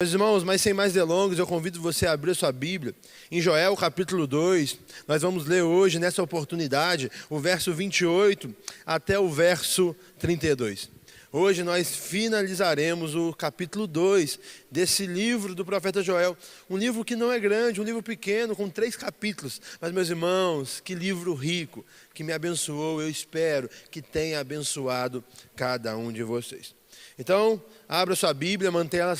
Meus irmãos, mas sem mais delongas, eu convido você a abrir a sua Bíblia. Em Joel, capítulo 2, nós vamos ler hoje, nessa oportunidade, o verso 28 até o verso 32. Hoje nós finalizaremos o capítulo 2 desse livro do profeta Joel. Um livro que não é grande, um livro pequeno, com 3 capítulos. Mas, meus irmãos, que livro rico, que me abençoou, eu espero que tenha abençoado cada um de vocês. Então, abra sua Bíblia, mantenha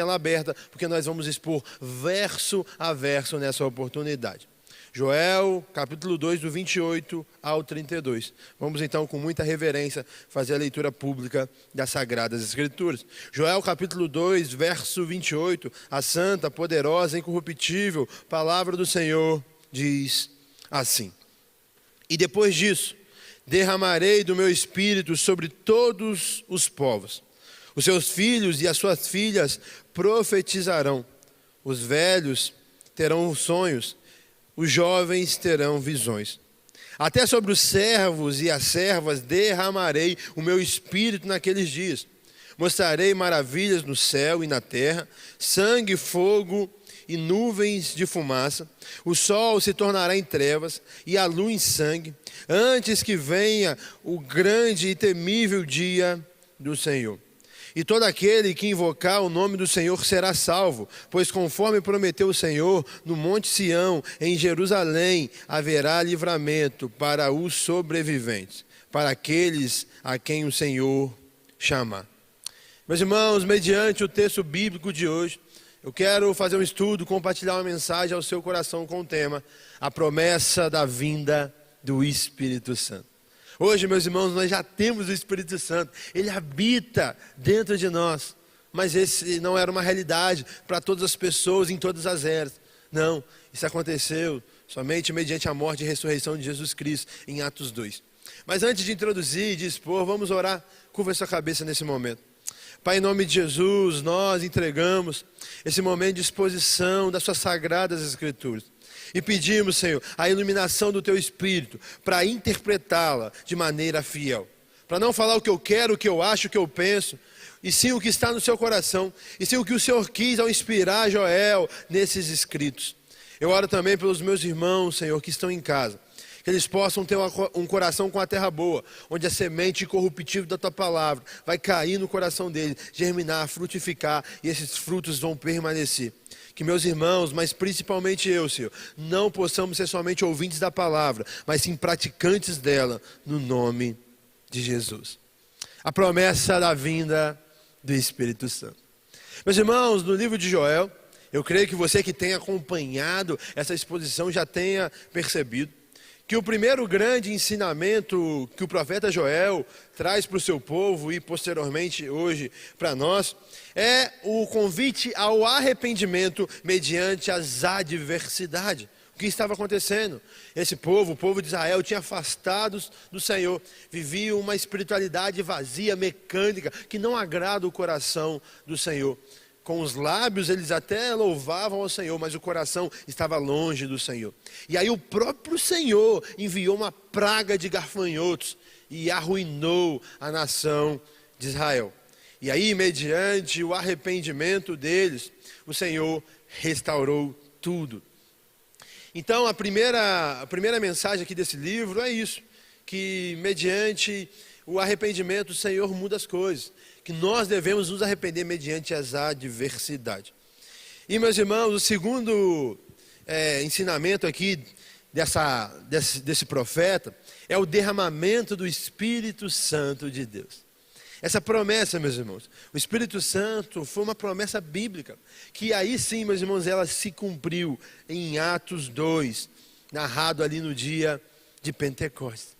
ela aberta, porque nós vamos expor verso a verso nessa oportunidade. Joel, capítulo 2, do 28 ao 32. Vamos então, com muita reverência, fazer a leitura pública das Sagradas Escrituras. Joel, capítulo 2, verso 28, a santa, poderosa, incorruptível palavra do Senhor diz assim: E depois disso, derramarei do meu espírito sobre todos os povos. Os seus filhos e as suas filhas profetizarão. Os velhos terão sonhos, os jovens terão visões. Até sobre os servos e as servas derramarei o meu espírito naqueles dias. Mostrarei maravilhas no céu e na terra, sangue, fogo e nuvens de fumaça. O sol se tornará em trevas e a lua em sangue, antes que venha o grande e temível dia do Senhor. E todo aquele que invocar o nome do Senhor será salvo, pois conforme prometeu o Senhor, no Monte Sião, em Jerusalém, haverá livramento para os sobreviventes, para aqueles a quem o Senhor chamar. Meus irmãos, mediante o texto bíblico de hoje, eu quero fazer um estudo, compartilhar uma mensagem ao seu coração com o tema: a promessa da vinda do Espírito Santo. Hoje, meus irmãos, nós já temos o Espírito Santo, ele habita dentro de nós, mas esse não era uma realidade para todas as pessoas em todas as eras. Não, isso aconteceu somente mediante a morte e ressurreição de Jesus Cristo em Atos 2. Mas antes de introduzir e de expor, vamos orar. Curva a sua cabeça nesse momento. Pai, em nome de Jesus, nós entregamos esse momento de exposição das suas sagradas Escrituras. E pedimos, Senhor, a iluminação do Teu Espírito para interpretá-la de maneira fiel. Para não falar o que eu quero, o que eu acho, o que eu penso, e sim o que está no seu coração, e sim o que o Senhor quis ao inspirar Joel nesses escritos. Eu oro também pelos meus irmãos, Senhor, que estão em casa. Que eles possam ter um coração com a terra boa, onde a semente incorruptível da Tua palavra vai cair no coração deles, germinar, frutificar, e esses frutos vão permanecer. Que meus irmãos, mas principalmente eu, Senhor, não possamos ser somente ouvintes da palavra, mas sim praticantes dela, no nome de Jesus. A promessa da vinda do Espírito Santo. Meus irmãos, no livro de Joel, eu creio que você que tem acompanhado essa exposição já tenha percebido que o primeiro grande ensinamento que o profeta Joel traz para o seu povo e posteriormente hoje para nós é o convite ao arrependimento mediante as adversidades. O que estava acontecendo? Esse povo, o povo de Israel, tinha afastados do Senhor, vivia uma espiritualidade vazia, mecânica, que não agrada o coração do Senhor. Com os lábios eles até louvavam ao Senhor, mas o coração estava longe do Senhor. E aí o próprio Senhor enviou uma praga de gafanhotos e arruinou a nação de Israel. E aí, mediante o arrependimento deles, o Senhor restaurou tudo. Então a primeira mensagem aqui desse livro é isso, que mediante o arrependimento o Senhor muda as coisas. Que nós devemos nos arrepender mediante as adversidades. E, meus irmãos, o segundo ensinamento aqui desse profeta é o derramamento do Espírito Santo de Deus. Essa promessa, meus irmãos, o Espírito Santo foi uma promessa bíblica, que aí sim, meus irmãos, ela se cumpriu em Atos 2, narrado ali no dia de Pentecostes.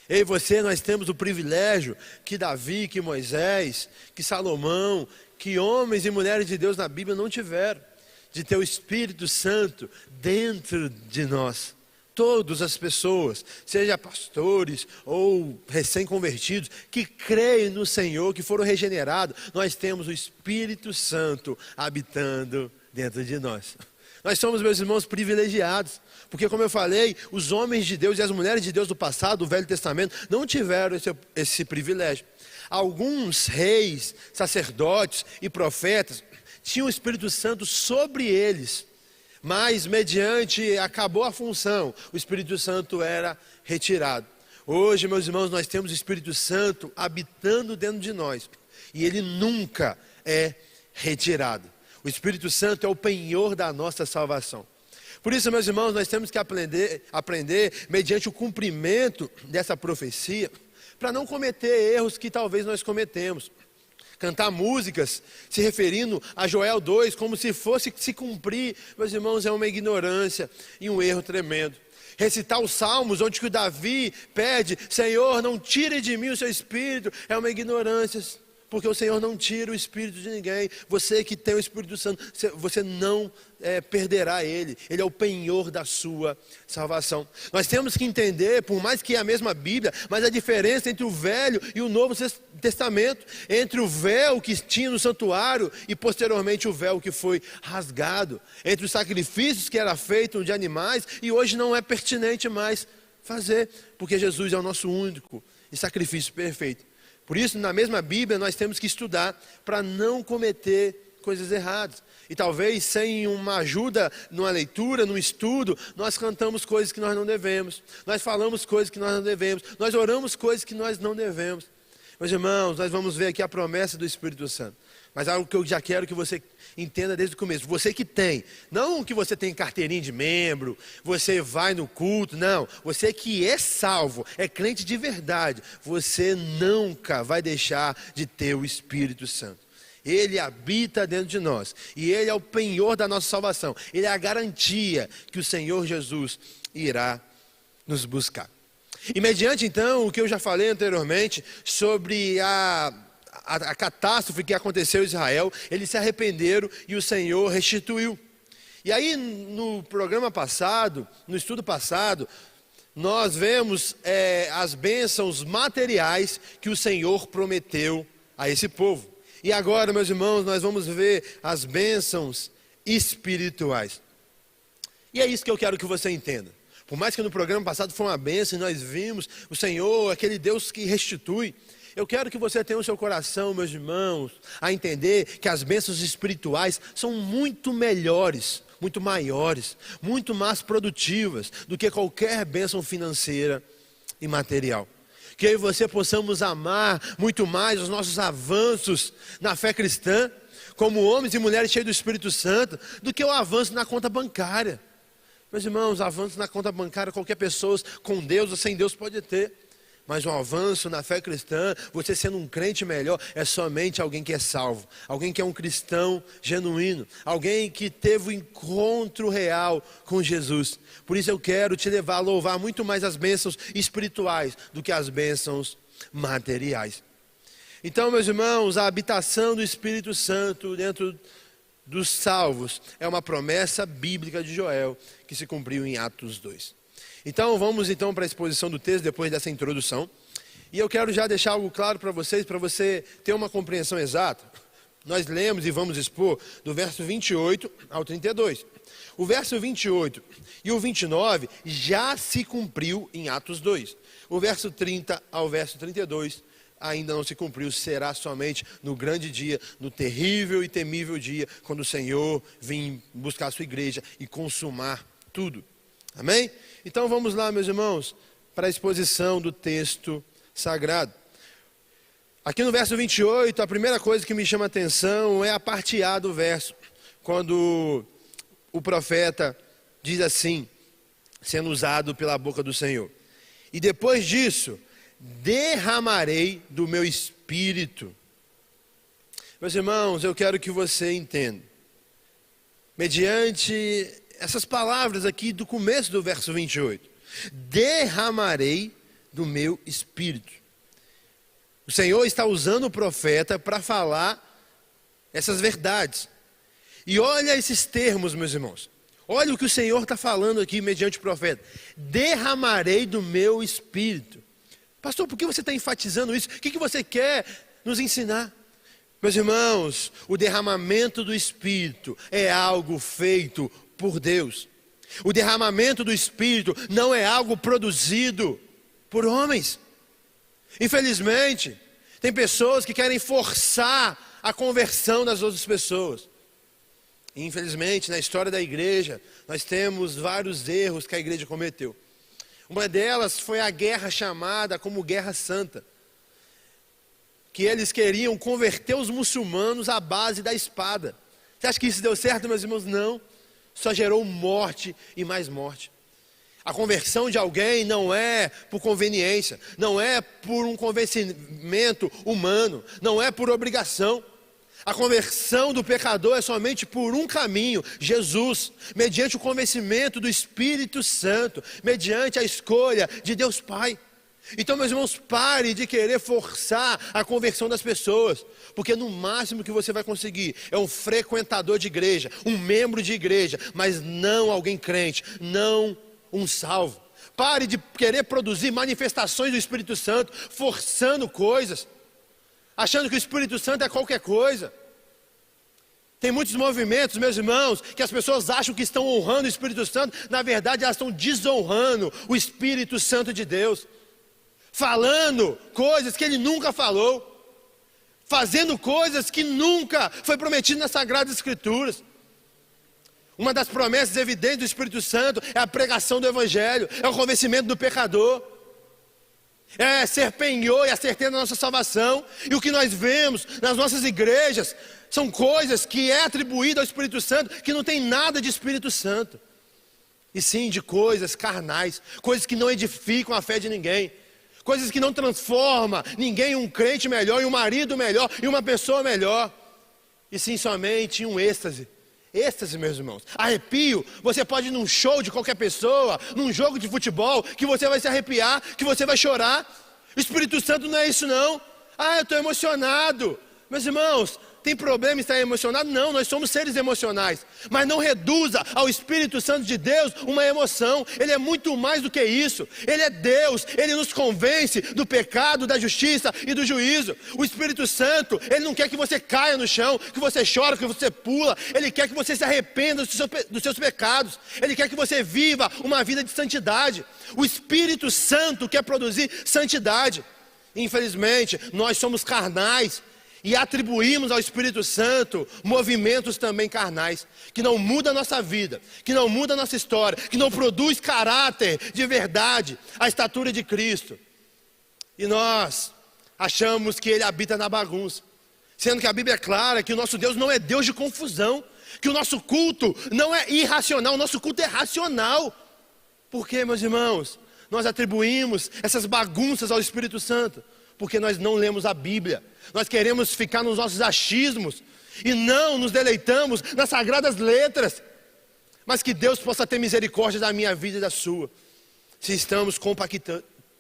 Eu e você, nós temos o privilégio que Davi, que Moisés, que Salomão, que homens e mulheres de Deus na Bíblia não tiveram, de ter o Espírito Santo dentro de nós. Todas as pessoas, seja pastores ou recém-convertidos, que creem no Senhor, que foram regenerados, nós temos o Espírito Santo habitando dentro de nós. Nós somos, meus irmãos, privilegiados, porque como eu falei, os homens de Deus e as mulheres de Deus do passado, do Velho Testamento, não tiveram esse privilégio. Alguns reis, sacerdotes e profetas tinham o Espírito Santo sobre eles, mas mediante acabou a função, o Espírito Santo era retirado. Hoje, meus irmãos, nós temos o Espírito Santo habitando dentro de nós, e ele nunca é retirado. O Espírito Santo é o penhor da nossa salvação. Por isso, meus irmãos, nós temos que aprender mediante o cumprimento dessa profecia, para não cometer erros que talvez nós cometemos. Cantar músicas se referindo a Joel 2 como se fosse se cumprir, meus irmãos, é uma ignorância e um erro tremendo. Recitar os salmos onde que o Davi pede: Senhor, não tire de mim o seu espírito, é uma ignorância, porque o Senhor não tira o espírito de ninguém. Você que tem o Espírito Santo, você não perderá ele. Ele é o penhor da sua salvação. Nós temos que entender, por mais que é a mesma Bíblia, mas a diferença entre o Velho e o Novo Testamento, entre o véu que tinha no santuário e posteriormente o véu que foi rasgado, entre os sacrifícios que era feito de animais e hoje não é pertinente mais fazer, porque Jesus é o nosso único e sacrifício perfeito. Por isso, na mesma Bíblia, nós temos que estudar para não cometer coisas erradas. E talvez sem uma ajuda, numa leitura, num estudo, nós cantamos coisas que nós não devemos. Nós falamos coisas que nós não devemos. Nós oramos coisas que nós não devemos. Meus irmãos, nós vamos ver aqui a promessa do Espírito Santo. Mas algo que eu já quero que você entenda desde o começo. Você que tem, não que você tem carteirinha de membro, você vai no culto, não. Você que é salvo, é crente de verdade, você nunca vai deixar de ter o Espírito Santo. Ele habita dentro de nós e Ele é o penhor da nossa salvação. Ele é a garantia que o Senhor Jesus irá nos buscar. E mediante então o que eu já falei anteriormente sobre a catástrofe que aconteceu em Israel, eles se arrependeram e o Senhor restituiu. E aí no programa passado, no estudo passado, nós vemos as bênçãos materiais que o Senhor prometeu a esse povo. E agora, meus irmãos, nós vamos ver as bênçãos espirituais. E é isso que eu quero que você entenda. Por mais que no programa passado foi uma bênção e nós vimos o Senhor, aquele Deus que restitui, eu quero que você tenha o seu coração, meus irmãos, a entender que as bênçãos espirituais são muito melhores, muito maiores, muito mais produtivas do que qualquer bênção financeira e material. Que eu e você possamos amar muito mais os nossos avanços na fé cristã, como homens e mulheres cheios do Espírito Santo, do que o avanço na conta bancária. Meus irmãos, avanço na conta bancária qualquer pessoa com Deus ou sem Deus pode ter. Mas um avanço na fé cristã, você sendo um crente melhor, é somente alguém que é salvo. Alguém que é um cristão genuíno. Alguém que teve o encontro real com Jesus. Por isso eu quero te levar a louvar muito mais as bênçãos espirituais do que as bênçãos materiais. Então, meus irmãos, a habitação do Espírito Santo dentro dos salvos é uma promessa bíblica de Joel que se cumpriu em Atos 2. Então vamos para a exposição do texto depois dessa introdução. E eu quero já deixar algo claro para você ter uma compreensão exata. Nós lemos e vamos expor do verso 28 ao 32. O verso 28 e o 29 já se cumpriu em Atos 2. O verso 30 ao verso 32 ainda não se cumpriu, será somente no grande dia, no terrível e temível dia, quando o Senhor vir buscar a sua igreja e consumar tudo. Amém? Então vamos lá, meus irmãos, para a exposição do texto sagrado. Aqui no verso 28, a primeira coisa que me chama a atenção é a parte A do verso, quando o profeta diz assim, sendo usado pela boca do Senhor: e depois disso, derramarei do meu espírito. Meus irmãos, eu quero que você entenda, mediante essas palavras aqui do começo do verso 28, derramarei do meu espírito. O Senhor está usando o profeta para falar essas verdades. E olha esses termos, meus irmãos. Olha o que o Senhor está falando aqui mediante o profeta: derramarei do meu espírito. Pastor, por que você está enfatizando isso? O que você quer nos ensinar? Meus irmãos, o derramamento do Espírito é algo feito por Deus. O derramamento do Espírito não é algo produzido por homens. Infelizmente, tem pessoas que querem forçar a conversão das outras pessoas. Infelizmente, na história da igreja, nós temos vários erros que a igreja cometeu. Uma delas foi a guerra chamada como Guerra Santa, que eles queriam converter os muçulmanos à base da espada. Você acha que isso deu certo, meus irmãos? Não. Só gerou morte e mais morte. A conversão de alguém não é por conveniência, não é por um convencimento humano, não é por obrigação. A conversão do pecador é somente por um caminho, Jesus, mediante o convencimento do Espírito Santo, mediante a escolha de Deus Pai. Então, meus irmãos, pare de querer forçar a conversão das pessoas, porque no máximo que você vai conseguir é um frequentador de igreja, um membro de igreja, mas não alguém crente, não um salvo. Pare de querer produzir manifestações do Espírito Santo, forçando coisas, achando que o Espírito Santo é qualquer coisa. Tem muitos movimentos, meus irmãos, que as pessoas acham que estão honrando o Espírito Santo, na verdade elas estão desonrando o Espírito Santo de Deus, falando coisas que ele nunca falou, fazendo coisas que nunca foi prometido nas Sagradas Escrituras. Uma das promessas evidentes do Espírito Santo é a pregação do Evangelho, é o convencimento do pecador, é ser penhor e a certeza da nossa salvação. E o que nós vemos nas nossas igrejas são coisas que é atribuído ao Espírito Santo, que não tem nada de Espírito Santo, e sim de coisas carnais, coisas que não edificam a fé de ninguém, coisas que não transformam ninguém em um crente melhor, em um marido melhor, em uma pessoa melhor, e sim somente em um êxtase. Êxtase, meus irmãos, arrepio. Você pode ir num show de qualquer pessoa, num jogo de futebol, que você vai se arrepiar, que você vai chorar. O Espírito Santo não é isso não. Eu estou emocionado. Meus irmãos, tem problema em estar emocionado? Não, nós somos seres emocionais. Mas não reduza ao Espírito Santo de Deus uma emoção. Ele é muito mais do que isso. Ele é Deus, Ele nos convence do pecado, da justiça e do juízo. O Espírito Santo, Ele não quer que você caia no chão, que você chore, que você pula. Ele quer que você se arrependa dos seus pecados. Ele quer que você viva uma vida de santidade. O Espírito Santo quer produzir santidade. Infelizmente, nós somos carnais e atribuímos ao Espírito Santo movimentos também carnais, que não muda a nossa vida, que não muda a nossa história, que não produz caráter de verdade, a estatura de Cristo. E nós achamos que Ele habita na bagunça, sendo que a Bíblia é clara que o nosso Deus não é Deus de confusão, que o nosso culto não é irracional, o nosso culto é racional. Por quê, meus irmãos? Nós atribuímos essas bagunças ao Espírito Santo, porque nós não lemos a Bíblia. Nós queremos ficar nos nossos achismos e não nos deleitamos nas sagradas letras. Mas que Deus possa ter misericórdia da minha vida e da sua, se estamos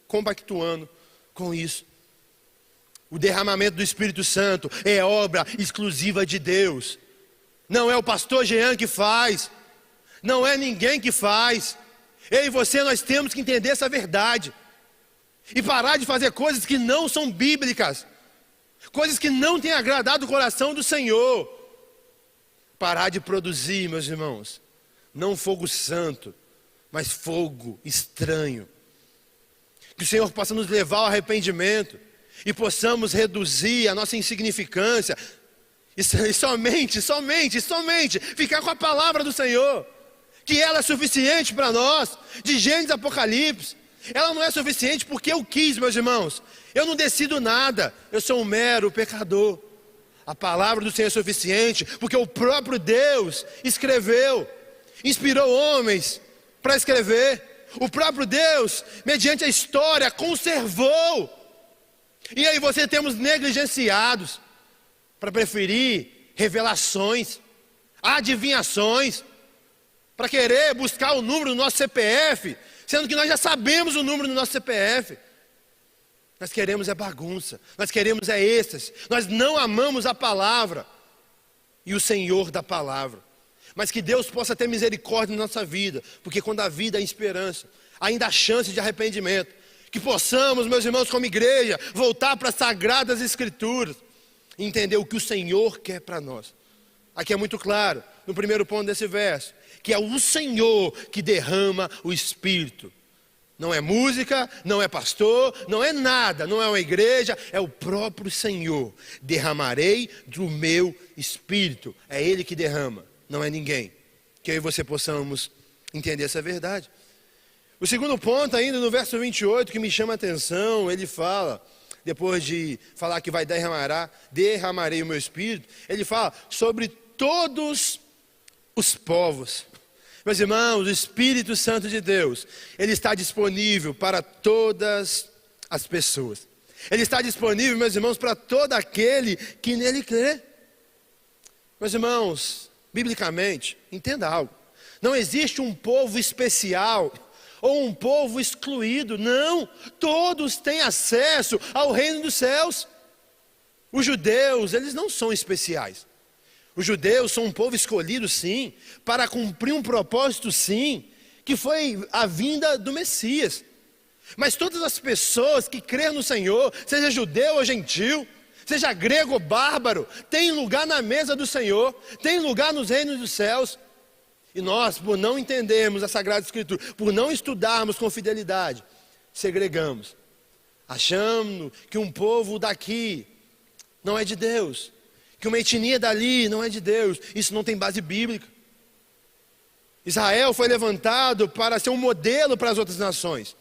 compactuando com isso. O derramamento do Espírito Santo é obra exclusiva de Deus. Não é o pastor Jean que faz, não é ninguém que faz. Eu e você, nós temos que entender essa verdade e parar de fazer coisas que não são bíblicas, coisas que não têm agradado o coração do Senhor. Parar de produzir, meus irmãos, não fogo santo, mas fogo estranho. Que o Senhor possa nos levar ao arrependimento e possamos reduzir a nossa insignificância e somente ficar com a palavra do Senhor, que ela é suficiente para nós, de Gênesis a Apocalipse. Ela não é suficiente porque eu quis, meus irmãos. Eu não decido nada, eu sou um mero pecador. A palavra do Senhor é suficiente porque o próprio Deus escreveu, inspirou homens para escrever. O próprio Deus, mediante a história, conservou. E aí você temos negligenciados para preferir revelações, adivinhações, para querer buscar o número do nosso CPF, sendo que nós já sabemos o número do nosso CPF. Nós queremos é bagunça, nós queremos é êxtase, nós não amamos a palavra e o Senhor da palavra. Mas que Deus possa ter misericórdia na nossa vida, porque quando a vida é esperança, ainda há chance de arrependimento. Que possamos, meus irmãos, como igreja, voltar para as Sagradas Escrituras e entender o que o Senhor quer para nós. Aqui é muito claro, no primeiro ponto desse verso, que é o Senhor que derrama o Espírito. Não é música, não é pastor, não é nada, não é uma igreja, é o próprio Senhor. Derramarei do meu Espírito, é Ele que derrama. não é ninguém. Que eu e você possamos entender essa verdade. O segundo ponto, ainda no verso 28, que me chama a atenção, ele fala, depois de falar que derramarei o meu espírito, ele fala sobre todos os povos. Meus irmãos, o Espírito Santo de Deus, ele está disponível para todas as pessoas. Ele está disponível, meus irmãos, para todo aquele que nele crê. Meus irmãos, biblicamente, entenda algo. Não existe um povo especial ou um povo excluído. Não, todos têm acesso ao reino dos céus. Os judeus, eles não são especiais. Os judeus são um povo escolhido, sim, para cumprir um propósito, sim, que foi a vinda do Messias. Mas todas as pessoas que creem no Senhor, seja judeu ou gentil, seja grego ou bárbaro, têm lugar na mesa do Senhor, têm lugar nos reinos dos céus. E nós, por não entendermos a Sagrada Escritura, por não estudarmos com fidelidade, segregamos. Achamos que um povo daqui não é de Deus, que uma etnia dali não é de Deus. Isso não tem base bíblica. Israel foi levantado para ser um modelo para as outras nações.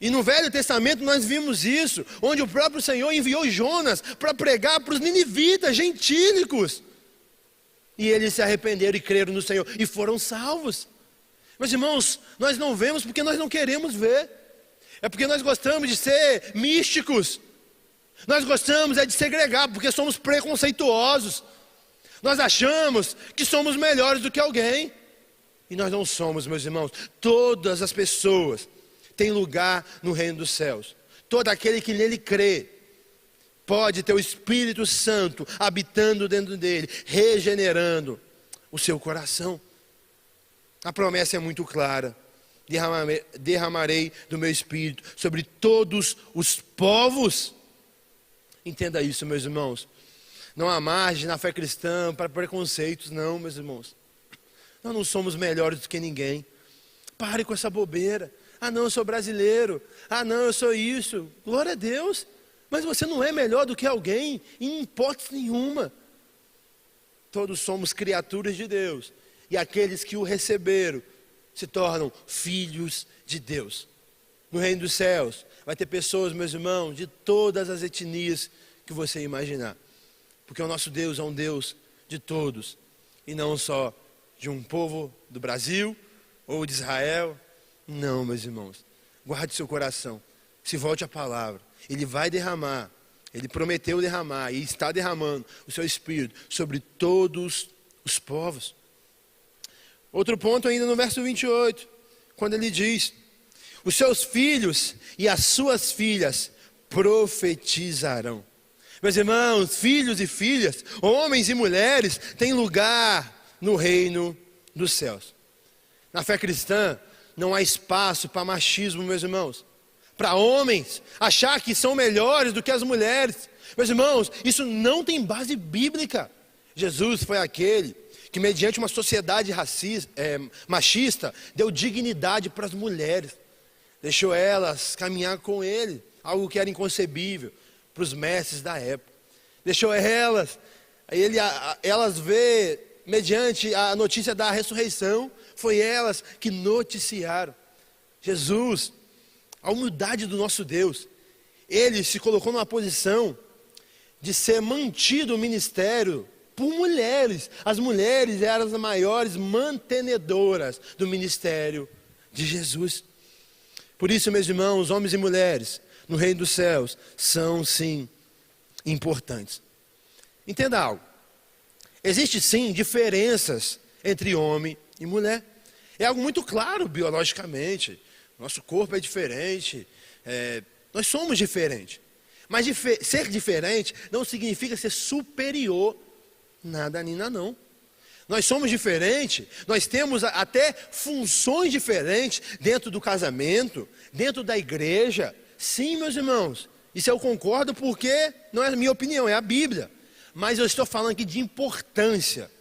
E no Velho Testamento nós vimos isso, onde o próprio Senhor enviou Jonas para pregar para os ninivitas gentílicos. E eles se arrependeram e creram no Senhor e foram salvos. Meus irmãos, nós não vemos porque nós não queremos ver. É porque nós gostamos de ser místicos. Nós gostamos de segregar porque somos preconceituosos. Nós achamos que somos melhores do que alguém. E nós não somos, meus irmãos. Todas as pessoas têm lugar no reino dos céus. Todo aquele que nele crê pode ter o Espírito Santo habitando dentro dele, regenerando o seu coração. A promessa é muito clara. Derramarei do meu Espírito sobre todos os povos. Entenda isso, meus irmãos. Não há margem na fé cristã para preconceitos, não, meus irmãos. Nós não somos melhores do que ninguém. Pare com essa bobeira. Ah, não, eu sou brasileiro. Ah, não, eu sou isso. Glória a Deus. Mas você não é melhor do que alguém, em hipótese nenhuma. Todos somos criaturas de Deus. E aqueles que o receberam se tornam filhos de Deus. No reino dos céus vai ter pessoas, meus irmãos, de todas as etnias que você imaginar. Porque o nosso Deus é um Deus de todos. E não só de um povo do Brasil ou de Israel. Não, meus irmãos. Guarde seu coração. Se volte à palavra. Ele vai derramar. Ele prometeu derramar e está derramando o seu Espírito sobre todos os povos. Outro ponto ainda no verso 28. Quando ele diz: os seus filhos e as suas filhas profetizarão. Meus irmãos, filhos e filhas, homens e mulheres, têm lugar no reino dos céus. Na fé cristã, não há espaço para machismo, meus irmãos. Para homens achar que são melhores do que as mulheres. Meus irmãos, isso não tem base bíblica. Jesus foi aquele que, mediante uma sociedade machista, deu dignidade para as mulheres. Deixou elas caminhar com ele, algo que era inconcebível para os mestres da época. Deixou elas ver, mediante a notícia da ressurreição, foi elas que noticiaram. Jesus, a humildade do nosso Deus, ele se colocou numa posição de ser mantido o ministério por mulheres. As mulheres eram as maiores mantenedoras do ministério de Jesus. Por isso, meus irmãos, homens e mulheres, no reino dos céus, são sim importantes. Entenda algo. Existe sim diferenças entre homem e mulher. É algo muito claro biologicamente. Nosso corpo é diferente. Nós somos diferentes. Mas ser diferente não significa ser superior. Nada, Nina, não. Nós somos diferentes, nós temos até funções diferentes dentro do casamento, dentro da igreja. Sim, meus irmãos, isso eu concordo porque não é a minha opinião, é a Bíblia. Mas eu estou falando aqui de importância.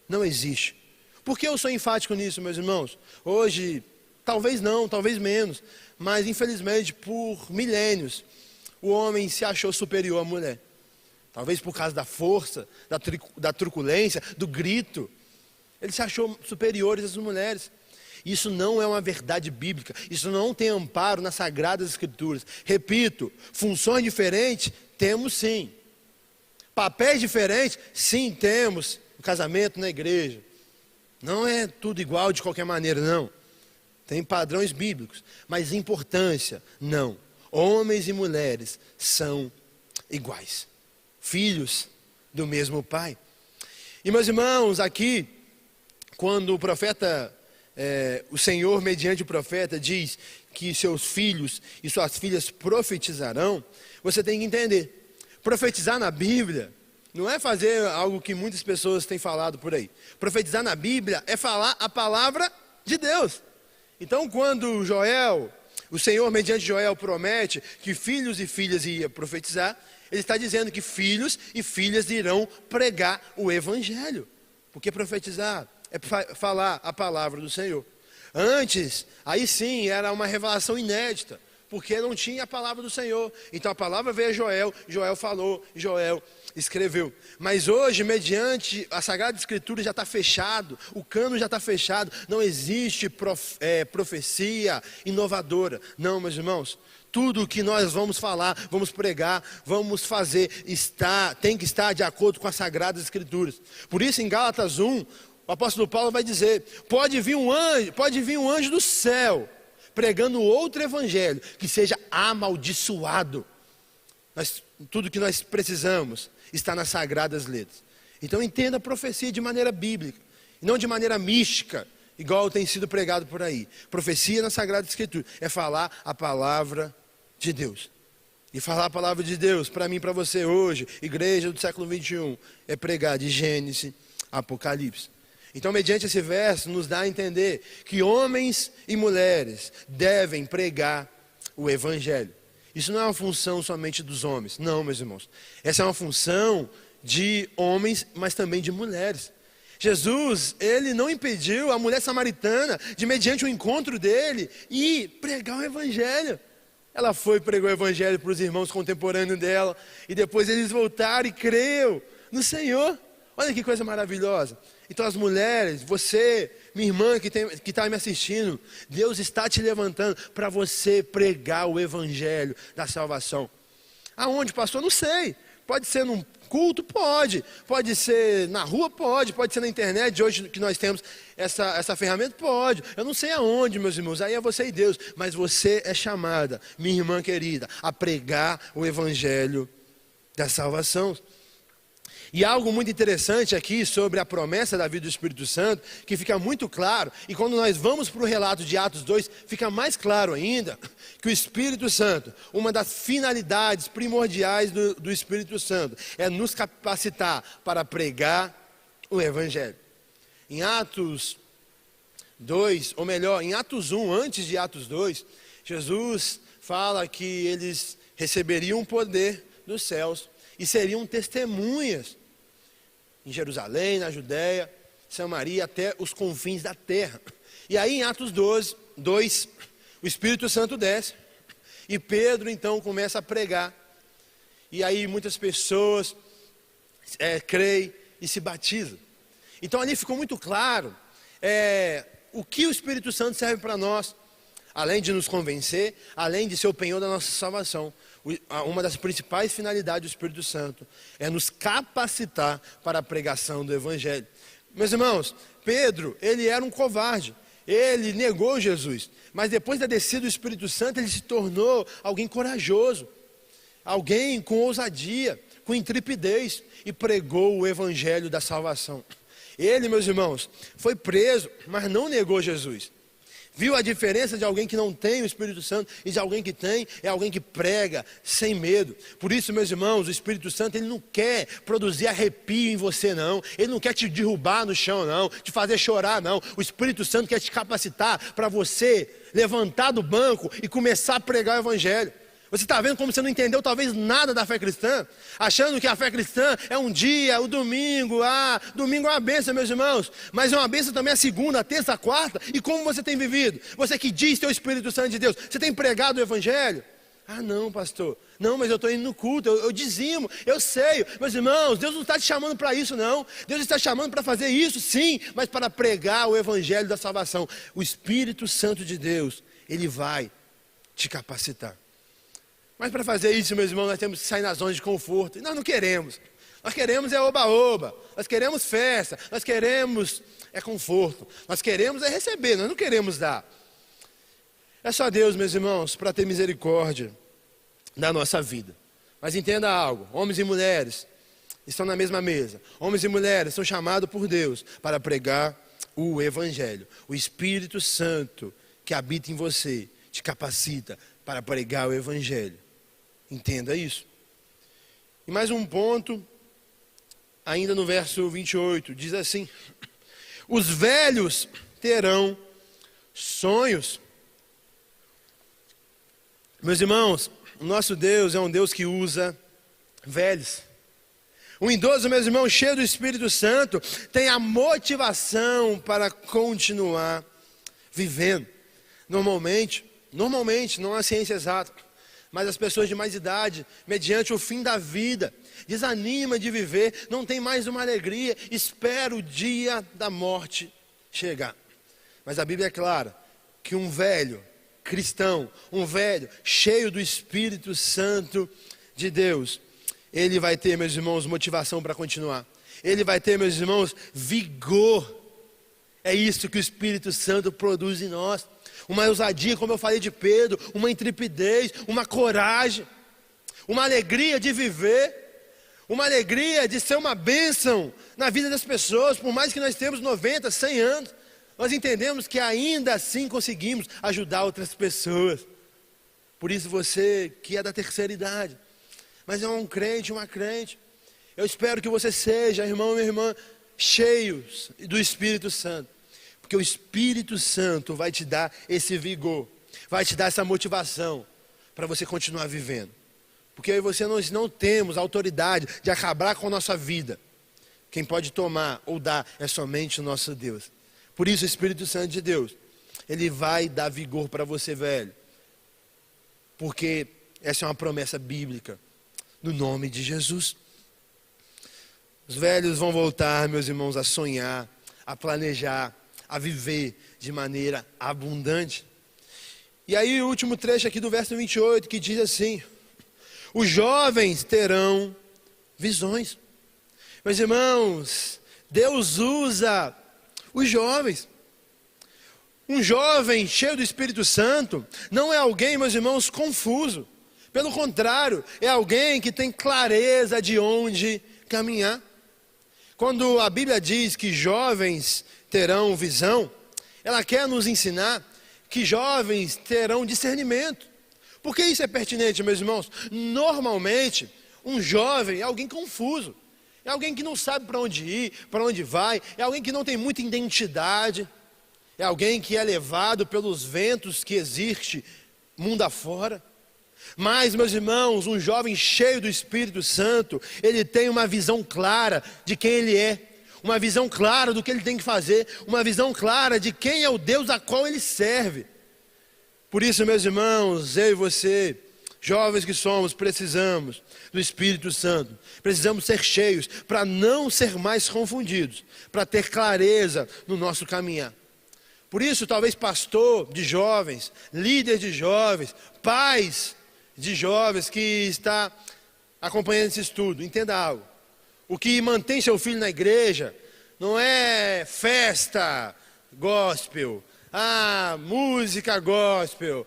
Não existe. Por que eu sou enfático nisso, meus irmãos? Hoje, talvez não, talvez menos, mas infelizmente por milênios, o homem se achou superior à mulher. Talvez por causa da força, da truculência, do grito. Ele se achou superiores às mulheres. Isso não é uma verdade bíblica. Isso não tem amparo nas Sagradas Escrituras. Repito, funções diferentes, temos sim. Papéis diferentes, sim, temos. No casamento, na igreja. Não é tudo igual de qualquer maneira, não. Tem padrões bíblicos. Mas importância, não. Homens e mulheres são iguais. Filhos do mesmo Pai. E meus irmãos, aqui, quando o profeta, o Senhor, mediante o profeta, diz que seus filhos e suas filhas profetizarão, você tem que entender. Profetizar na Bíblia não é fazer algo que muitas pessoas têm falado por aí. Profetizar na Bíblia é falar a palavra de Deus. Então, quando Joel, o Senhor, mediante Joel, promete que filhos e filhas iam profetizar, ele está dizendo que filhos e filhas irão pregar o Evangelho. Porque profetizar é falar a palavra do Senhor. Antes, aí sim, era uma revelação inédita, porque não tinha a palavra do Senhor. Então a palavra veio a Joel, Joel falou, Joel escreveu. Mas hoje, mediante a Sagrada Escritura já está fechado, o cano já está fechado, não existe profecia inovadora. Não, meus irmãos, tudo o que nós vamos falar, vamos pregar, vamos fazer, tem que estar de acordo com as Sagradas Escrituras. Por isso, em Gálatas 1, o apóstolo Paulo vai dizer, pode vir um anjo do céu, pregando outro evangelho, que seja amaldiçoado. Tudo que nós precisamos está nas Sagradas Letras. Então entenda a profecia de maneira bíblica, não de maneira mística, igual tem sido pregado por aí. Profecia na Sagrada Escritura é falar a palavra de Deus. E falar a palavra de Deus, para mim e para você hoje, igreja do século 21, é pregar de Gênesis a Apocalipse. Então, mediante esse verso, nos dá a entender que homens e mulheres devem pregar o Evangelho. Isso não é uma função somente dos homens, não, meus irmãos. Essa é uma função de homens, mas também de mulheres. Jesus, ele não impediu a mulher samaritana de, mediante o encontro dele, ir pregar o Evangelho. Ela foi pregar o Evangelho para os irmãos contemporâneos dela, e depois eles voltaram e creu no Senhor. Olha que coisa maravilhosa. Então as mulheres, você, minha irmã que está me assistindo, Deus está te levantando para você pregar o Evangelho da salvação. Aonde, pastor? Não sei. Pode ser num culto? Pode ser na rua? Pode ser na internet, hoje que nós temos essa ferramenta? Pode. Eu não sei aonde, meus irmãos, aí é você e Deus. Mas você é chamada, minha irmã querida, a pregar o Evangelho da salvação. E algo muito interessante aqui sobre a promessa da vida do Espírito Santo, que fica muito claro, e quando nós vamos para o relato de Atos 2, fica mais claro ainda, que o Espírito Santo, uma das finalidades primordiais do Espírito Santo, é nos capacitar para pregar o Evangelho. Em Atos 2, ou melhor, em Atos 1, antes de Atos 2, Jesus fala que eles receberiam poder dos céus e seriam testemunhas em Jerusalém, na Judéia, Samaria, até os confins da terra. E aí em Atos 2, o Espírito Santo desce, e Pedro então começa a pregar, e aí muitas pessoas creem e se batizam. Então ali ficou muito claro o que o Espírito Santo serve para nós, além de nos convencer, além de ser o penhor da nossa salvação. Uma das principais finalidades do Espírito Santo é nos capacitar para a pregação do Evangelho. Meus irmãos, Pedro, ele era um covarde, ele negou Jesus, mas depois da descida do Espírito Santo, ele se tornou alguém corajoso, alguém com ousadia, com intrepidez, e pregou o Evangelho da salvação. Ele, meus irmãos, foi preso, mas não negou Jesus. Viu a diferença de alguém que não tem o Espírito Santo e de alguém que tem? É alguém que prega sem medo. Por isso, meus irmãos, o Espírito Santo, ele não quer produzir arrepio em você, não. Ele não quer te derrubar no chão, não. Te fazer chorar, não. O Espírito Santo quer te capacitar para você levantar do banco e começar a pregar o Evangelho. Você está vendo como você não entendeu talvez nada da fé cristã? Achando que a fé cristã é um dia, o domingo. Domingo é uma bênção, meus irmãos. Mas é uma bênção também a segunda, a terça, a quarta. E como você tem vivido? Você que diz ter o Espírito Santo de Deus, você tem pregado o Evangelho? Ah, não, pastor. Não, mas eu estou indo no culto, eu dizimo, eu sei. Meus irmãos, Deus não está te chamando para isso, não. Deus está te chamando para fazer isso, sim, mas para pregar o evangelho da salvação. O Espírito Santo de Deus, Ele vai te capacitar. Mas para fazer isso, meus irmãos, nós temos que sair na zona de conforto. E nós não queremos. Nós queremos é oba-oba. Nós queremos festa. Nós queremos é conforto. Nós queremos é receber, nós não queremos dar. É só Deus, meus irmãos, para ter misericórdia da nossa vida. Mas entenda algo, homens e mulheres estão na mesma mesa. Homens e mulheres são chamados por Deus para pregar o evangelho. O Espírito Santo que habita em você te capacita para pregar o evangelho. Entenda isso. E mais um ponto, ainda no verso 28, diz assim: os velhos terão sonhos. Meus irmãos, o nosso Deus é um Deus que usa velhos. Um idoso, meus irmãos, cheio do Espírito Santo, tem a motivação para continuar vivendo. Normalmente, não há ciência exata, mas as pessoas de mais idade, mediante o fim da vida, desanima de viver, não tem mais uma alegria, espera o dia da morte chegar. Mas a Bíblia é clara que um velho cristão, um velho cheio do Espírito Santo de Deus, ele vai ter, meus irmãos, motivação para continuar. Ele vai ter, meus irmãos, vigor. É isso que o Espírito Santo produz em nós. Uma ousadia, como eu falei de Pedro, uma intrepidez, uma coragem, uma alegria de viver, uma alegria de ser uma bênção na vida das pessoas. Por mais que nós temos 90, 100 anos, nós entendemos que ainda assim conseguimos ajudar outras pessoas. Por isso você que é da terceira idade, mas é um crente, uma crente, eu espero que você seja, irmão e minha irmã, cheios do Espírito Santo. Porque o Espírito Santo vai te dar esse vigor, vai te dar essa motivação para você continuar vivendo. Porque eu e você nós não temos autoridade de acabar com a nossa vida. Quem pode tomar ou dar é somente o nosso Deus. Por isso o Espírito Santo de Deus, ele vai dar vigor para você, velho. Porque essa é uma promessa bíblica, no nome de Jesus. Os velhos vão voltar, meus irmãos, a sonhar, a planejar, a viver de maneira abundante. E aí o último trecho aqui do verso 28, que diz assim: os jovens terão visões. Meus irmãos, Deus usa os jovens. Um jovem cheio do Espírito Santo não é alguém, meus irmãos, confuso. Pelo contrário, é alguém que tem clareza de onde caminhar. Quando a Bíblia diz que jovens terão visão, ela quer nos ensinar que jovens terão discernimento. Por que isso é pertinente, meus irmãos? Normalmente, um jovem é alguém confuso. É alguém que não sabe para onde ir, para onde vai. É alguém que não tem muita identidade. É alguém que é levado pelos ventos que existe mundo afora. Mas, meus irmãos, um jovem cheio do Espírito Santo, ele tem uma visão clara de quem ele é. Uma visão clara do que ele tem que fazer. Uma visão clara de quem é o Deus a qual ele serve. Por isso, meus irmãos, eu e você, jovens que somos, precisamos do Espírito Santo. Precisamos ser cheios para não ser mais confundidos, para ter clareza no nosso caminhar. Por isso, talvez pastor de jovens, líder de jovens, pais de jovens que está acompanhando esse estudo, entenda algo. O que mantém seu filho na igreja não é festa gospel, música gospel,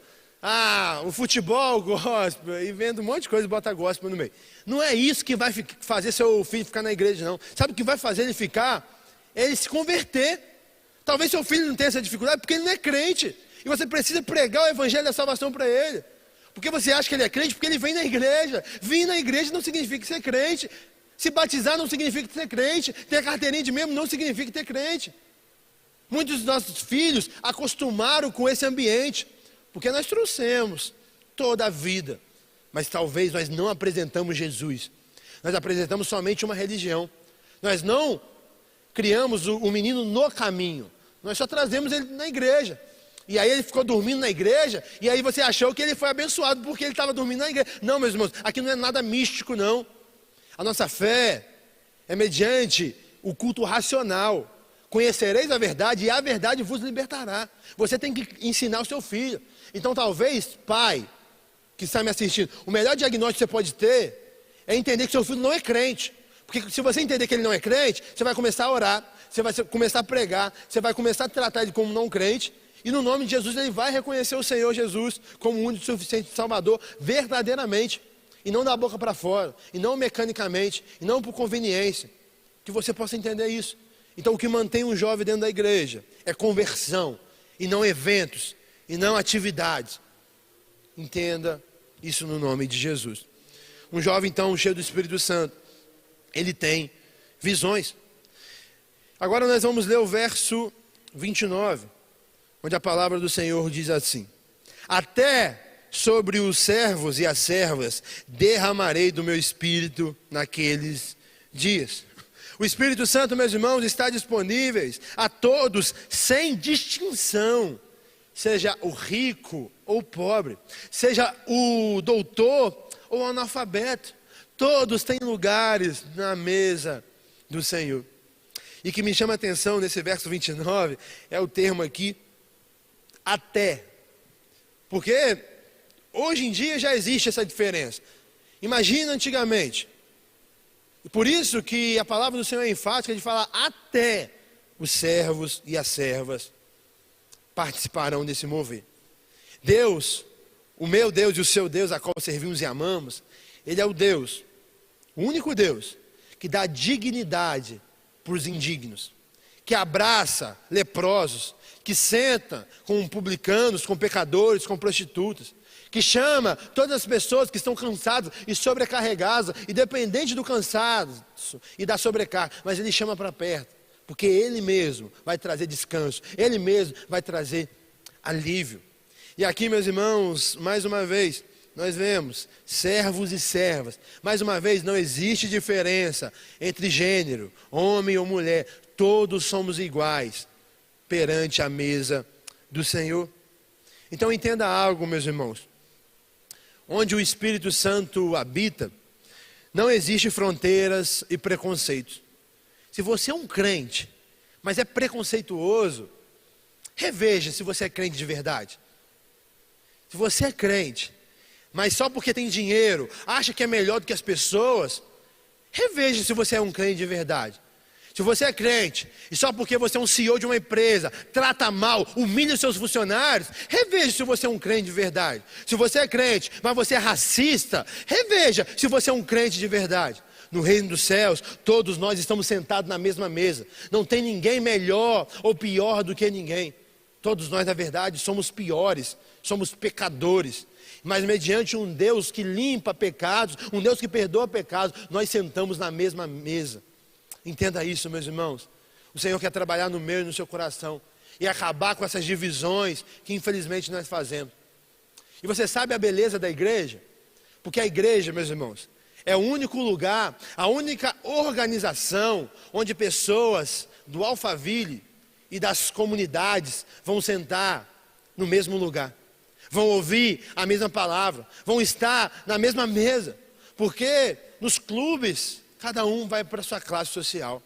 o futebol gospel, e vendo um monte de coisa e bota gospel no meio. Não é isso que vai fazer seu filho ficar na igreja, não. Sabe o que vai fazer ele ficar? É ele se converter. Talvez seu filho não tenha essa dificuldade porque ele não é crente. E você precisa pregar o evangelho da salvação para ele. Porque você acha que ele é crente porque ele vem na igreja. Vir na igreja não significa ser crente. Se batizar não significa ser crente. Ter carteirinha de membro não significa ter crente. Muitos dos nossos filhos acostumaram com esse ambiente. Porque nós trouxemos toda a vida. Mas talvez nós não apresentamos Jesus. Nós apresentamos somente uma religião. Nós não criamos o menino no caminho. Nós só trazemos ele na igreja. E aí ele ficou dormindo na igreja, e aí você achou que ele foi abençoado porque ele estava dormindo na igreja. Não, meus irmãos, aqui não é nada místico, não. A nossa fé é mediante o culto racional. Conhecereis a verdade e a verdade vos libertará. Você tem que ensinar o seu filho. Então talvez, pai, que está me assistindo, o melhor diagnóstico que você pode ter é entender que seu filho não é crente. Porque se você entender que ele não é crente, você vai começar a orar, você vai começar a pregar, você vai começar a tratar ele como não crente, e no nome de Jesus ele vai reconhecer o Senhor Jesus como o único e suficiente Salvador, verdadeiramente, e não da boca para fora, e não mecanicamente, e não por conveniência, que você possa entender isso. Então o que mantém um jovem dentro da igreja é conversão, e não eventos, e não atividades. Entenda isso no nome de Jesus. Um jovem então cheio do Espírito Santo, ele tem visões. Agora nós vamos ler o verso 29, onde a palavra do Senhor diz assim: até sobre os servos e as servas derramarei do meu Espírito naqueles dias. O Espírito Santo, meus irmãos, está disponível a todos, sem distinção, seja o rico ou o pobre, seja o doutor ou o analfabeto, todos têm lugares na mesa do Senhor. E que me chama a atenção nesse verso 29 é o termo aqui, até. Porque hoje em dia já existe essa diferença. Imagina antigamente. E por isso que a palavra do Senhor é enfática de falar até os servos e as servas participarão desse mover. Deus, o meu Deus e o seu Deus, a qual servimos e amamos, Ele é o Deus, o único Deus, que dá dignidade para os indignos, que abraça leprosos, que senta com publicanos, com pecadores, com prostitutas, que chama todas as pessoas que estão cansadas e sobrecarregadas, independente do cansaço e da sobrecarga, mas Ele chama para perto, porque Ele mesmo vai trazer descanso, Ele mesmo vai trazer alívio. E aqui, meus irmãos, mais uma vez, nós vemos servos e servas. Mais uma vez, não existe diferença entre gênero, homem ou mulher. Todos somos iguais perante a mesa do Senhor. Então entenda algo, meus irmãos. Onde o Espírito Santo habita, não existe fronteiras e preconceitos. Se você é um crente, mas é preconceituoso, reveja se você é crente de verdade. Se você é crente, mas só porque tem dinheiro, acha que é melhor do que as pessoas, reveja se você é um crente de verdade. Se você é crente, e só porque você é um CEO de uma empresa, trata mal, humilha os seus funcionários, reveja se você é um crente de verdade. Se você é crente, mas você é racista, reveja se você é um crente de verdade. No reino dos céus, todos nós estamos sentados na mesma mesa. Não tem ninguém melhor ou pior do que ninguém. Todos nós, na verdade, somos piores, somos pecadores. Mas mediante um Deus que limpa pecados, um Deus que perdoa pecados, nós sentamos na mesma mesa. Entenda isso, meus irmãos. O Senhor quer trabalhar no meu e no seu coração e acabar com essas divisões que infelizmente nós fazemos. E você sabe a beleza da igreja? Porque a igreja, meus irmãos, é o único lugar, a única organização onde pessoas do Alphaville e das comunidades vão sentar no mesmo lugar. Vão ouvir a mesma palavra, vão estar na mesma mesa. Porque nos clubes, cada um vai para a sua classe social.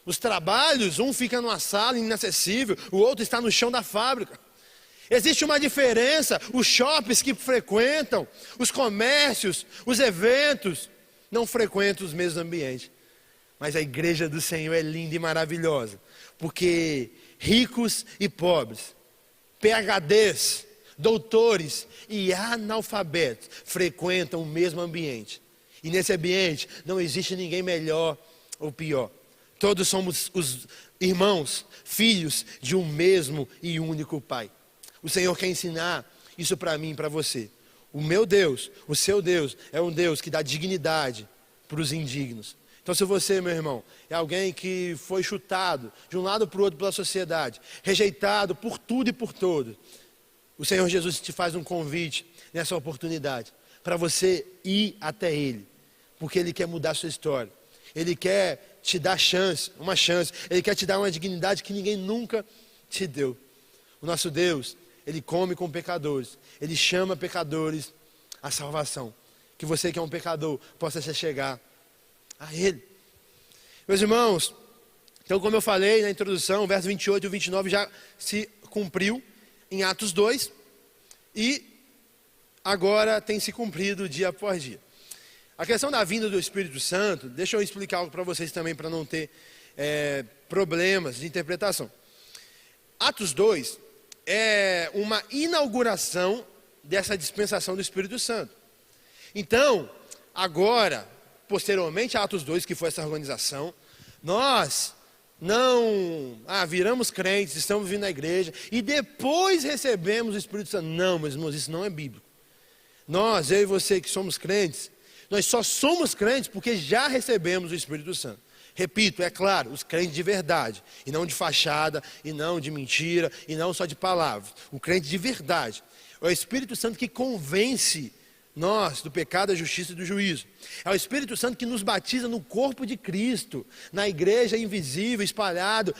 Os trabalhos, um fica numa sala inacessível, o outro está no chão da fábrica. Existe uma diferença, os shoppings que frequentam, os comércios, os eventos, não frequentam os mesmos ambientes. Mas a igreja do Senhor é linda e maravilhosa, porque ricos e pobres, PhDs, doutores e analfabetos frequentam o mesmo ambiente. E nesse ambiente não existe ninguém melhor ou pior. Todos somos os irmãos, filhos de um mesmo e único Pai. O Senhor quer ensinar isso para mim e para você. O meu Deus, o seu Deus, é um Deus que dá dignidade para os indignos. Então se você, meu irmão, é alguém que foi chutado de um lado para o outro pela sociedade, rejeitado por tudo e por todos, o Senhor Jesus te faz um convite nessa oportunidade, para você ir até Ele, porque Ele quer mudar a sua história, Ele quer te dar uma chance, Ele quer te dar uma dignidade que ninguém nunca te deu. O nosso Deus Ele come com pecadores. Ele chama pecadores à salvação. Que você que é um pecador possa se chegar a Ele. Meus irmãos, então como eu falei na introdução, o verso 28 e 29 já se cumpriu em Atos 2. E agora tem se cumprido dia após dia. A questão da vinda do Espírito Santo, deixa eu explicar algo para vocês também, para não ter problemas de interpretação. Atos 2 é uma inauguração dessa dispensação do Espírito Santo. Então, agora, posteriormente a Atos 2, que foi essa organização, nós não viramos crentes, estamos vindo à igreja e depois recebemos o Espírito Santo. Não, meus irmãos, isso não é bíblico. Nós, eu e você que somos crentes, nós só somos crentes porque já recebemos o Espírito Santo. Repito, é claro, os crentes de verdade, e não de fachada, e não de mentira, e não só de palavras. O crente de verdade é o Espírito Santo que convence nós do pecado, da justiça e do juízo. É o Espírito Santo que nos batiza no corpo de Cristo, na igreja invisível, espalhado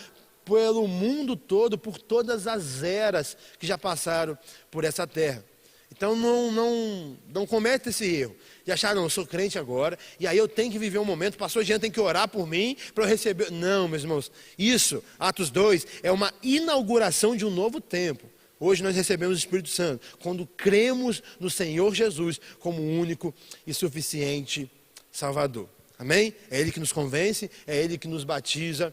pelo mundo todo, por todas as eras que já passaram por essa terra. Então não cometa esse erro de achar, não, eu sou crente agora, e aí eu tenho que viver um momento, o pastor Jean tem que orar por mim para eu receber. Não, meus irmãos, isso, Atos 2, é uma inauguração de um novo tempo. Hoje nós recebemos o Espírito Santo, quando cremos no Senhor Jesus como o único e suficiente Salvador. Amém? É Ele que nos convence, é Ele que nos batiza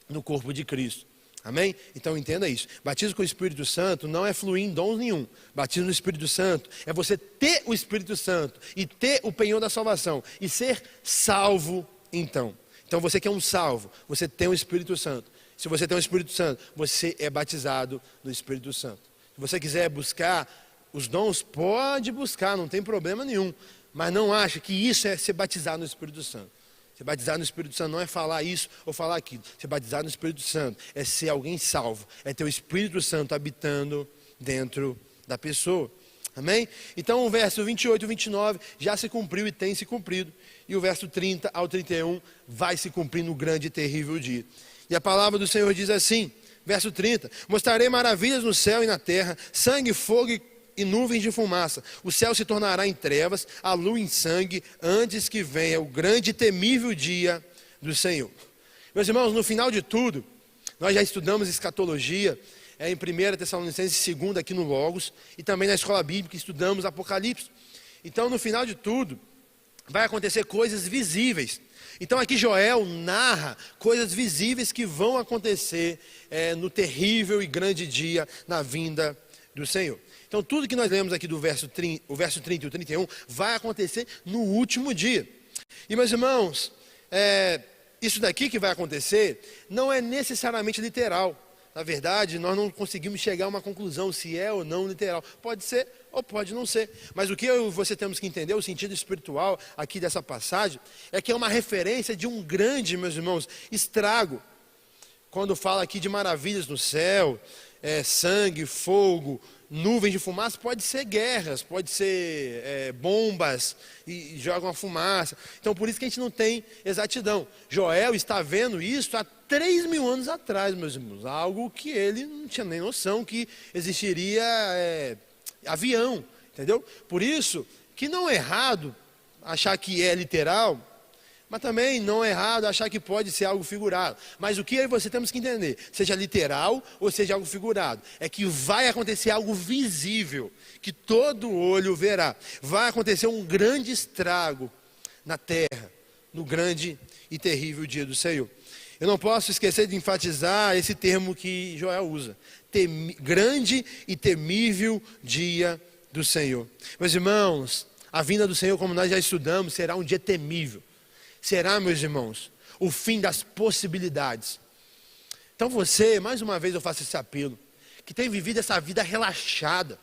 no corpo de Cristo. Amém? Então entenda isso. Batismo com o Espírito Santo não é fluir em dons nenhum. Batismo no Espírito Santo é você ter o Espírito Santo e ter o penhor da salvação e ser salvo então. Então você que é um salvo, você tem o Espírito Santo. Se você tem o Espírito Santo, você é batizado no Espírito Santo. Se você quiser buscar os dons, pode buscar, não tem problema nenhum. Mas não acha que isso é ser batizado no Espírito Santo. Ser batizado no Espírito Santo não é falar isso ou falar aquilo. Ser batizado no Espírito Santo é ser alguém salvo. É ter o Espírito Santo habitando dentro da pessoa. Amém? Então o verso 28 e 29 já se cumpriu e tem se cumprido. E o verso 30 ao 31 vai se cumprir no grande e terrível dia. E a palavra do Senhor diz assim, verso 30. Mostrarei maravilhas no céu e na terra, sangue, fogo e nuvens de fumaça. O céu se tornará em trevas, a lua em sangue, antes que venha o grande e temível dia do Senhor. Meus irmãos, no final de tudo, nós já estudamos escatologia, em 1 Tessalonicenses 2 aqui no Logos, e também na escola bíblica estudamos Apocalipse. Então, no final de tudo, vai acontecer coisas visíveis. Então aqui Joel narra coisas visíveis que vão acontecer no terrível e grande dia, na vinda do Senhor. Então tudo que nós lemos aqui do verso 30 e o 31 vai acontecer no último dia. E meus irmãos, isso daqui que vai acontecer não é necessariamente literal. Na verdade, nós não conseguimos chegar a uma conclusão se é ou não literal. Pode ser ou pode não ser. Mas o que eu e você temos que entender, o sentido espiritual aqui dessa passagem, é que é uma referência de um grande, meus irmãos, estrago. Quando fala aqui de maravilhas no céu, sangue, fogo, nuvens de fumaça, pode ser guerras, pode ser bombas e jogam a fumaça. Então por isso que a gente não tem exatidão. Joel está vendo isso há 3.000 anos atrás, meus irmãos. Algo que ele não tinha nem noção que existiria avião, entendeu? Por isso que não é errado achar que é literal, mas também não é errado achar que pode ser algo figurado. Mas o que eu e você temos que entender, seja literal ou seja algo figurado, é que vai acontecer algo visível, que todo olho verá. Vai acontecer um grande estrago na terra, no grande e terrível dia do Senhor. Eu não posso esquecer de enfatizar esse termo que Joel usa. Grande e temível dia do Senhor. Meus irmãos, a vinda do Senhor, como nós já estudamos, será um dia temível. Será, meus irmãos, o fim das possibilidades. Então você, mais uma vez eu faço esse apelo, que tem vivido essa vida relaxada,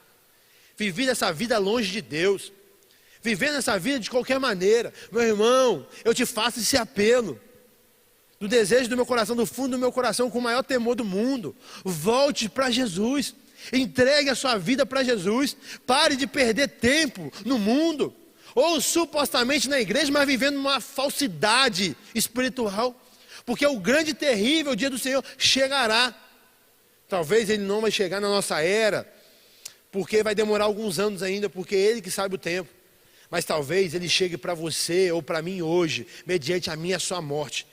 vivido essa vida longe de Deus, vivendo essa vida de qualquer maneira. Meu irmão, eu te faço esse apelo, do desejo do meu coração, do fundo do meu coração, com o maior temor do mundo. Volte para Jesus, entregue a sua vida para Jesus, pare de perder tempo no mundo, ou supostamente na igreja, mas vivendo uma falsidade espiritual, porque o grande e terrível dia do Senhor chegará. Talvez ele não vai chegar na nossa era, porque vai demorar alguns anos ainda, porque é Ele que sabe o tempo. Mas talvez Ele chegue para você ou para mim hoje, mediante a minha e a sua morte.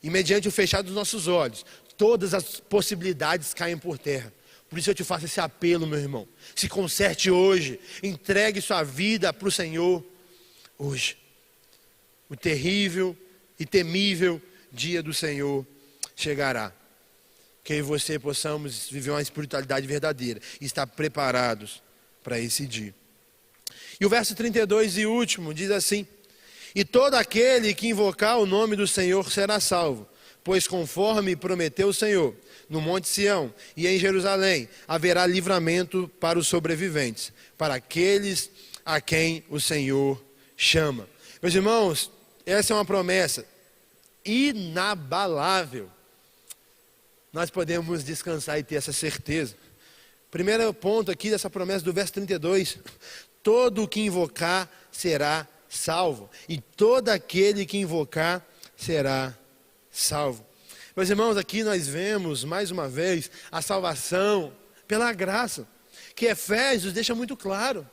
E mediante o fechar dos nossos olhos, todas as possibilidades caem por terra. Por isso eu te faço esse apelo, meu irmão. Se conserte hoje, entregue sua vida para o Senhor hoje. O terrível e temível dia do Senhor chegará. Que eu e você possamos viver uma espiritualidade verdadeira e estar preparados para esse dia. E o verso 32 e último diz assim: e todo aquele que invocar o nome do Senhor será salvo, pois conforme prometeu o Senhor, no Monte Sião e em Jerusalém haverá livramento para os sobreviventes, para aqueles a quem o Senhor chama. Meus irmãos, essa é uma promessa inabalável. Nós podemos descansar e ter essa certeza. Primeiro ponto aqui dessa promessa do verso 32: todo o que invocar será salvo, e todo aquele que invocar será salvo. Meus irmãos, aqui nós vemos mais uma vez a salvação pela graça, que Efésios deixa muito claro: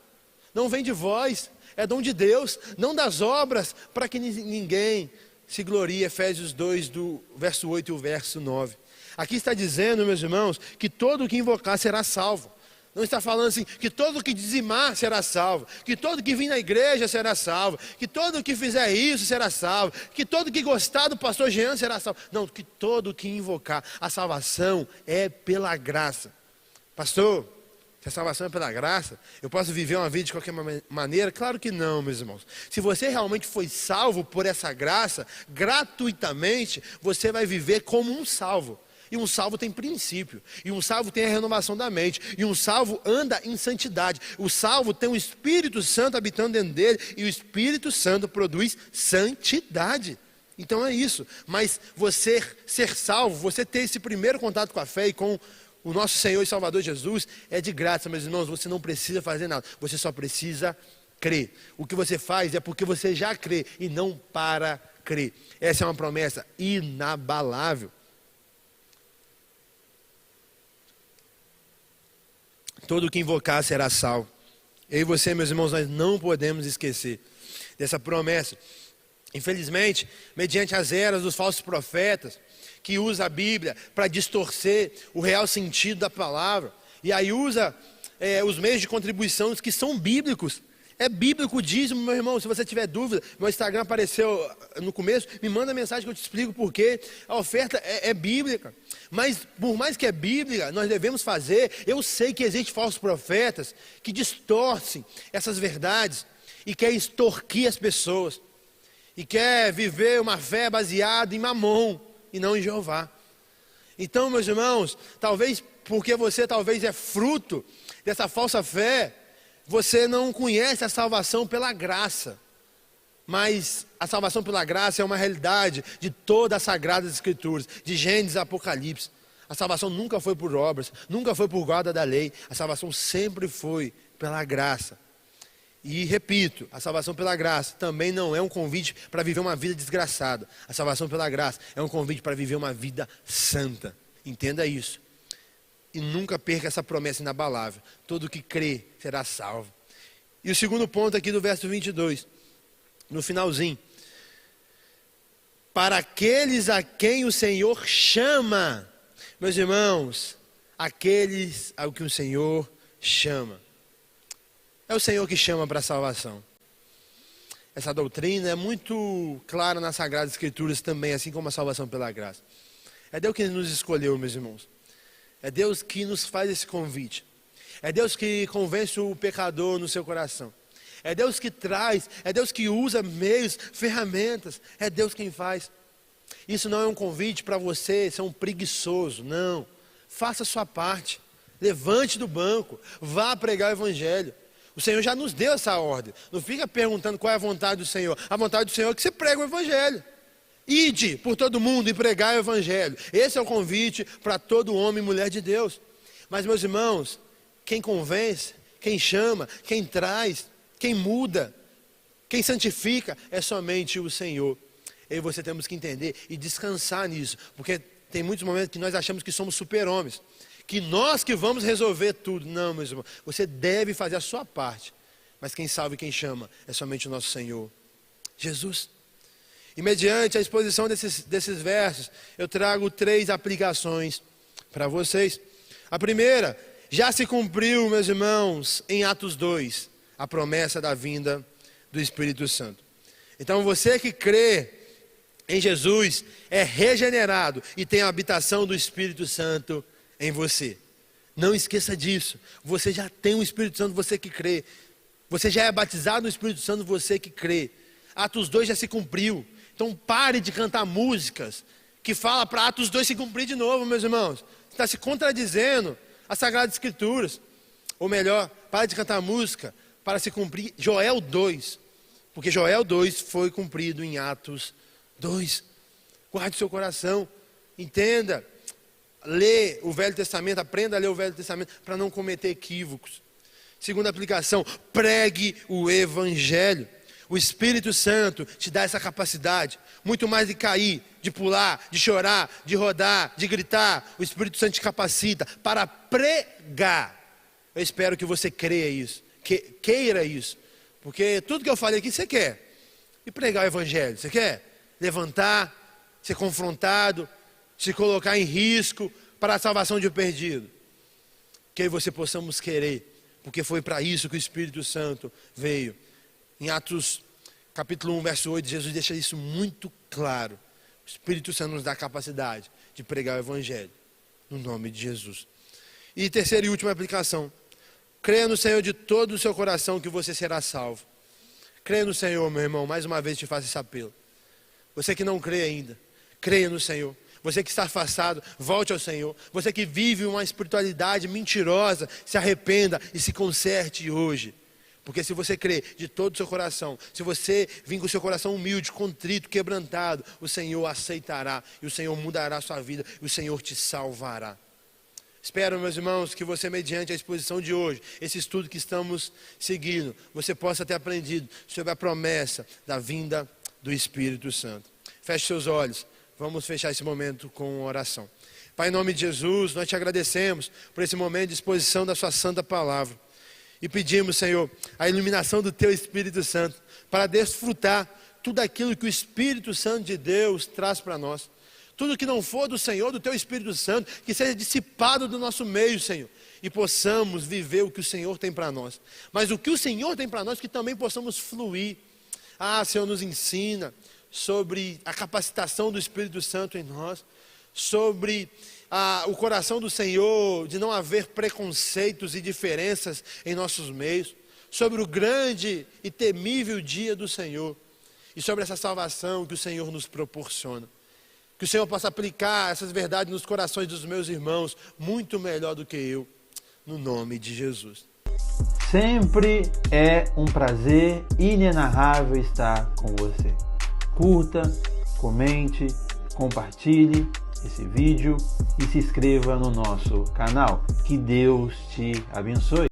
não vem de vós, é dom de Deus, não das obras, para que ninguém se glorie. Efésios 2, do verso 8 e o verso 9. Aqui está dizendo, meus irmãos, que todo o que invocar será salvo. Não está falando assim, que todo o que dizimar será salvo, que todo o que vir na igreja será salvo, que todo o que fizer isso será salvo, que todo o que gostar do pastor Jean será salvo. Não, que todo o que invocar. A salvação é pela graça. Pastor, se a salvação é pela graça, eu posso viver uma vida de qualquer maneira? Claro que não, meus irmãos. Se você realmente foi salvo por essa graça, gratuitamente, você vai viver como um salvo. E um salvo tem princípio, e um salvo tem a renovação da mente, e um salvo anda em santidade. O salvo tem o Espírito Santo habitando dentro dele, e o Espírito Santo produz santidade. Então é isso. Mas você ser salvo, você ter esse primeiro contato com a fé e com o nosso Senhor e Salvador Jesus, é de graça, meus irmãos. Você não precisa fazer nada, você só precisa crer. O que você faz é porque você já crê e não para crer. Essa é uma promessa inabalável. Todo que invocar será salvo. Eu e você, meus irmãos, nós não podemos esquecer dessa promessa. Infelizmente, mediante as eras dos falsos profetas, que usa a Bíblia para distorcer o real sentido da palavra, e aí usa os meios de contribuição que são bíblicos. É bíblico o dízimo, meu irmão. Se você tiver dúvida, meu Instagram apareceu no começo, me manda mensagem que eu te explico por quê. A oferta é bíblica. Mas por mais que é bíblica, nós devemos fazer. Eu sei que existem falsos profetas que distorcem essas verdades e quer extorquir as pessoas. E quer viver uma fé baseada em Mamon e não em Jeová. Então, meus irmãos, talvez porque você talvez é fruto dessa falsa fé, você não conhece a salvação pela graça. Mas a salvação pela graça é uma realidade de todas as Sagradas Escrituras, de Gênesis a Apocalipse. A salvação nunca foi por obras, nunca foi por guarda da lei. A salvação sempre foi pela graça. E repito, a salvação pela graça também não é um convite para viver uma vida desgraçada. A salvação pela graça é um convite para viver uma vida santa. Entenda isso. E nunca perca essa promessa inabalável: todo que crê será salvo. E o segundo ponto aqui do verso 22, no finalzinho: para aqueles a quem o Senhor chama. Meus irmãos, aqueles ao que o Senhor chama. É o Senhor que chama para a salvação. Essa doutrina é muito clara nas Sagradas Escrituras também, assim como a salvação pela graça. É Deus que nos escolheu, meus irmãos. É Deus que nos faz esse convite. É Deus que convence o pecador no seu coração. É Deus que traz, é Deus que usa meios, ferramentas. É Deus quem faz. Isso não é um convite para você ser um preguiçoso, não. Faça a sua parte. Levante do banco, vá pregar o Evangelho. O Senhor já nos deu essa ordem. Não fica perguntando qual é a vontade do Senhor. A vontade do Senhor é que você pregue o Evangelho. Ide por todo mundo e pregai o Evangelho. Esse é o convite para todo homem e mulher de Deus. Mas, meus irmãos, quem convence, quem chama, quem traz, quem muda, quem santifica é somente o Senhor. Eu e você temos que entender e descansar nisso. Porque tem muitos momentos que nós achamos que somos super-homens, que nós que vamos resolver tudo. Não, meus irmãos, você deve fazer a sua parte. Mas quem salva e quem chama é somente o nosso Senhor Jesus. E mediante a exposição desses versos, eu trago 3 aplicações para vocês. A primeira, já se cumpriu, meus irmãos, em Atos 2, a promessa da vinda do Espírito Santo. Então você que crê em Jesus é regenerado e tem a habitação do Espírito Santo em você. Não esqueça disso. Você já tem o Espírito Santo, você que crê. Você já é batizado no Espírito Santo, você que crê. Atos 2 já se cumpriu. Então pare de cantar músicas que falam para Atos 2 se cumprir de novo, meus irmãos. Você está se contradizendo às Sagradas Escrituras. Ou melhor, pare de cantar música para se cumprir Joel 2. Porque Joel 2 foi cumprido em Atos 2. Guarde seu coração. Entenda. Lê o Velho Testamento, aprenda a ler o Velho Testamento para não cometer equívocos. Segunda aplicação, pregue o Evangelho. O Espírito Santo te dá essa capacidade, muito mais de cair, de pular, de chorar, de rodar, de gritar. O Espírito Santo te capacita para pregar. Eu espero que você creia isso, queira isso, porque tudo que eu falei aqui você quer. E pregar o Evangelho, você quer? Levantar, ser confrontado, se colocar em risco para a salvação de um perdido. Que aí você possamos querer, porque foi para isso que o Espírito Santo veio. Em Atos capítulo 1, verso 8, Jesus deixa isso muito claro. O Espírito Santo nos dá a capacidade de pregar o Evangelho, no nome de Jesus. E terceira e última aplicação, creia no Senhor de todo o seu coração que você será salvo. Creia no Senhor, meu irmão, mais uma vez te faço esse apelo. Você que não crê ainda, creia no Senhor. Você que está afastado, volte ao Senhor. Você que vive uma espiritualidade mentirosa, se arrependa e se conserte hoje. Porque se você crê de todo o seu coração, se você vir com o seu coração humilde, contrito, quebrantado, o Senhor aceitará, e o Senhor mudará a sua vida, e o Senhor te salvará. Espero, meus irmãos, que você, mediante a exposição de hoje, esse estudo que estamos seguindo, você possa ter aprendido sobre a promessa da vinda do Espírito Santo. Feche seus olhos, vamos fechar esse momento com oração. Pai, em nome de Jesus, nós te agradecemos por esse momento de exposição da sua santa palavra. E pedimos, Senhor, a iluminação do Teu Espírito Santo para desfrutar tudo aquilo que o Espírito Santo de Deus traz para nós. Tudo que não for do Senhor, do Teu Espírito Santo, que seja dissipado do nosso meio, Senhor. E possamos viver o que o Senhor tem para nós. Mas o que o Senhor tem para nós, que também possamos fluir. Ah, Senhor, nos ensina sobre a capacitação do Espírito Santo em nós. Sobre o coração do Senhor, de não haver preconceitos e diferenças em nossos meios, sobre o grande e temível dia do Senhor, e sobre essa salvação que o Senhor nos proporciona. Que o Senhor possa aplicar essas verdades nos corações dos meus irmãos, muito melhor do que eu, no nome de Jesus. Sempre é um prazer inenarrável estar com você. Curta, comente, compartilhe esse vídeo e se inscreva no nosso canal. Que Deus te abençoe.